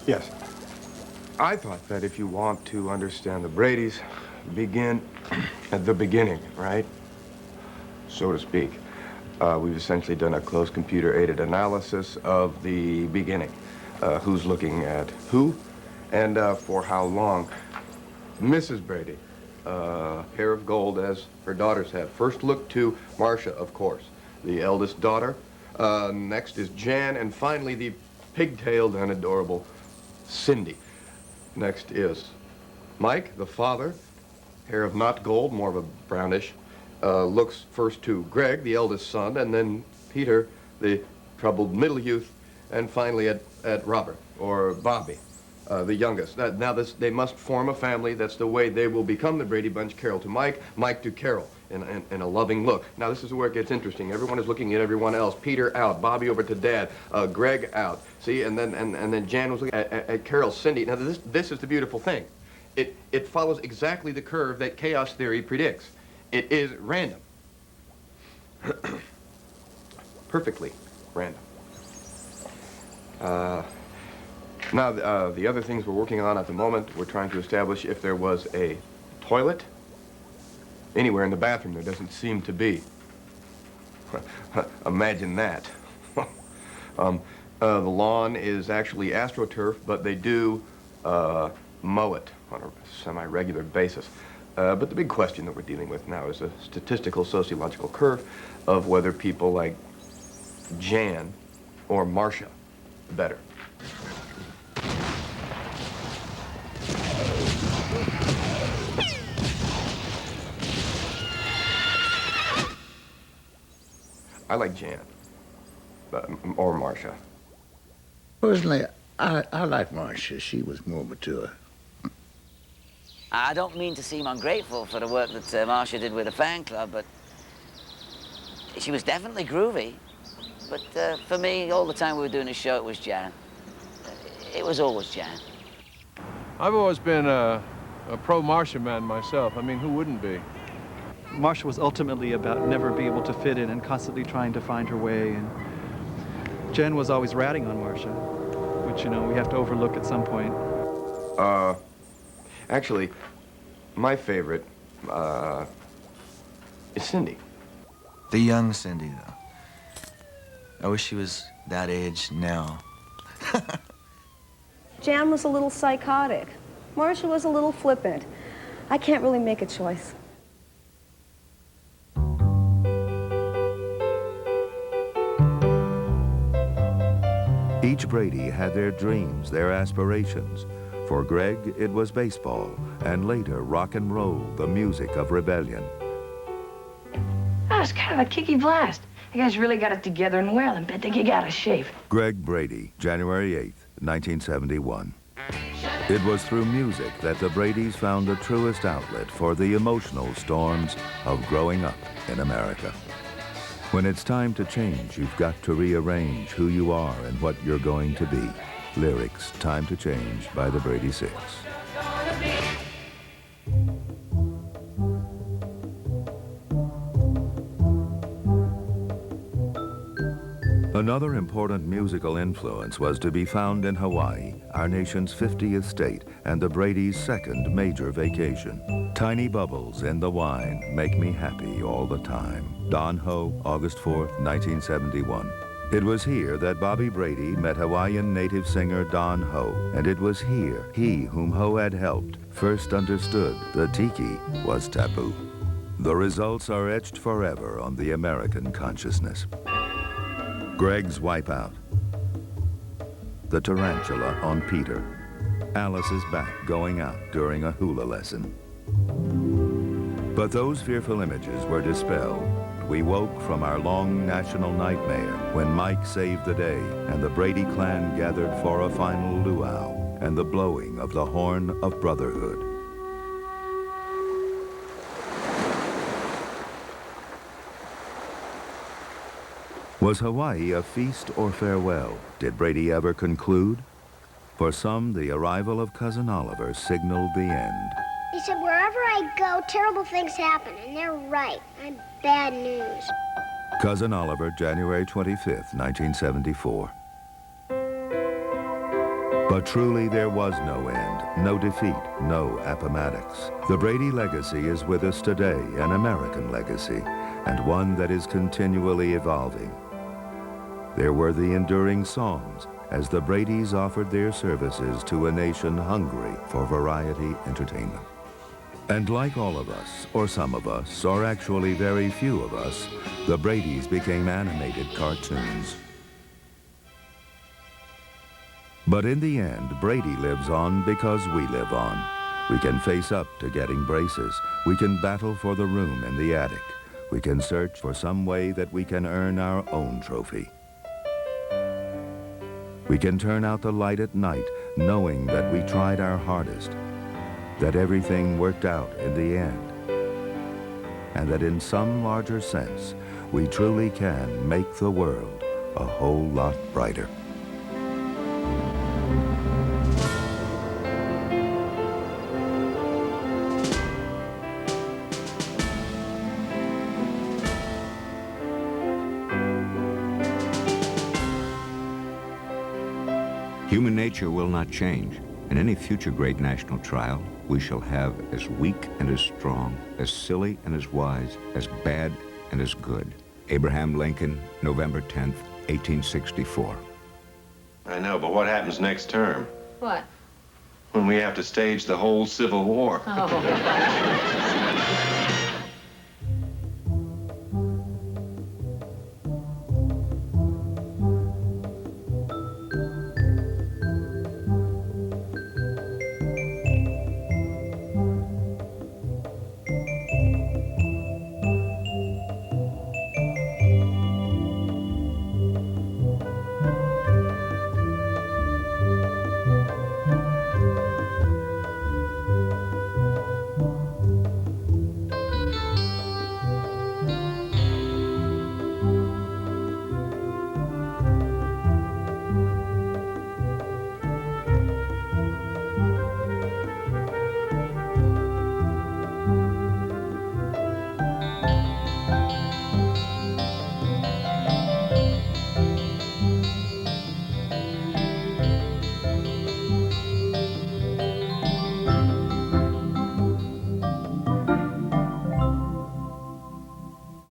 Yes. I thought that if you want to understand the Bradys, begin at the beginning, right? So to speak. We've essentially done a close computer-aided analysis of the beginning. Who's looking at who, and for how long. Mrs. Brady, hair of gold as her daughters have. First look to Marcia, of course, the eldest daughter. Next is Jan, and finally the pigtailed and adorable Cindy. Next is Mike, the father, hair of not gold, more of a brownish. Looks first to Greg, the eldest son, and then Peter, the troubled middle youth, and finally at Robert, or Bobby, the youngest. Now they must form a family. That's the way they will become the Brady Bunch. Carol to Mike, Mike to Carol, in a loving look. Now this is where it gets interesting. Everyone is looking at everyone else. Peter out, Bobby over to Dad, Greg out. See, and then Jan was looking at Carol, Cindy. Now this is the beautiful thing. It follows exactly the curve that chaos theory predicts. It is random. Perfectly random. Now, the other things we're working on at the moment, we're trying to establish if there was a toilet anywhere in the bathroom. There doesn't seem to be. Imagine that. The lawn is actually AstroTurf, but they do mow it on a semi-regular basis. But the big question that we're dealing with now is a statistical sociological curve of whether people like Jan or Marcia better. I like Jan, or Marcia. Personally, I like Marcia. She was more mature. I don't mean to seem ungrateful for the work that Marcia did with the fan club, but she was definitely groovy. But for me, all the time we were doing the show, it was Jan. It was always Jan. I've always been a pro-Marcia man myself. I mean, who wouldn't be? Marcia was ultimately about never being able to fit in and constantly trying to find her way. And Jen was always ratting on Marcia, which, you know, we have to overlook at some point. Actually, my favorite is Cindy. The young Cindy, though. I wish she was that age now. Jan was a little psychotic. Marcia was a little flippant. I can't really make a choice. Each Brady had their dreams, their aspirations. For Greg, it was baseball, and later rock and roll, the music of rebellion. Oh, it's kind of a kicky blast. You guys really got it together and well, and bet they you got a shave. Greg Brady, January 8th, 1971. It was through music that the Bradys found the truest outlet for the emotional storms of growing up in America. When it's time to change, you've got to rearrange who you are and what you're going to be. Lyrics, Time to Change by the Brady Six. Another important musical influence was to be found in Hawaii, our nation's 50th state, and the Brady's second major vacation. Tiny bubbles in the wine make me happy all the time. Don Ho, August 4th, 1971. It was here that Bobby Brady met Hawaiian native singer Don Ho, and it was here he, whom Ho had helped, first understood the tiki was taboo. The results are etched forever on the American consciousness. Greg's Wipeout. The tarantula on Peter. Alice's back going out during a hula lesson. But those fearful images were dispelled. We woke from our long national nightmare when Mike saved the day and the Brady clan gathered for a final luau and the blowing of the horn of brotherhood. Was Hawaii a feast or farewell? Did Brady ever conclude? For some, the arrival of Cousin Oliver signaled the end. He said, wherever I go, terrible things happen, and they're right. I'm bad news. Cousin Oliver, January 25th, 1974. But truly there was no end, no defeat, no Appomattox. The Brady legacy is with us today, an American legacy, and one that is continually evolving. There were the enduring songs as the Bradys offered their services to a nation hungry for variety entertainment. And like all of us, or some of us, or actually very few of us, the Bradys became animated cartoons. But in the end, Brady lives on because we live on. We can face up to getting braces. We can battle for the room in the attic. We can search for some way that we can earn our own trophy. We can turn out the light at night knowing that we tried our hardest, that everything worked out in the end, and that in some larger sense, we truly can make the world a whole lot brighter. Human nature will not change. In any future great national trial, we shall have as weak and as strong, as silly and as wise, as bad and as good. Abraham Lincoln, November 10th, 1864. I know, but what happens next term? What? When we have to stage the whole Civil War. Oh.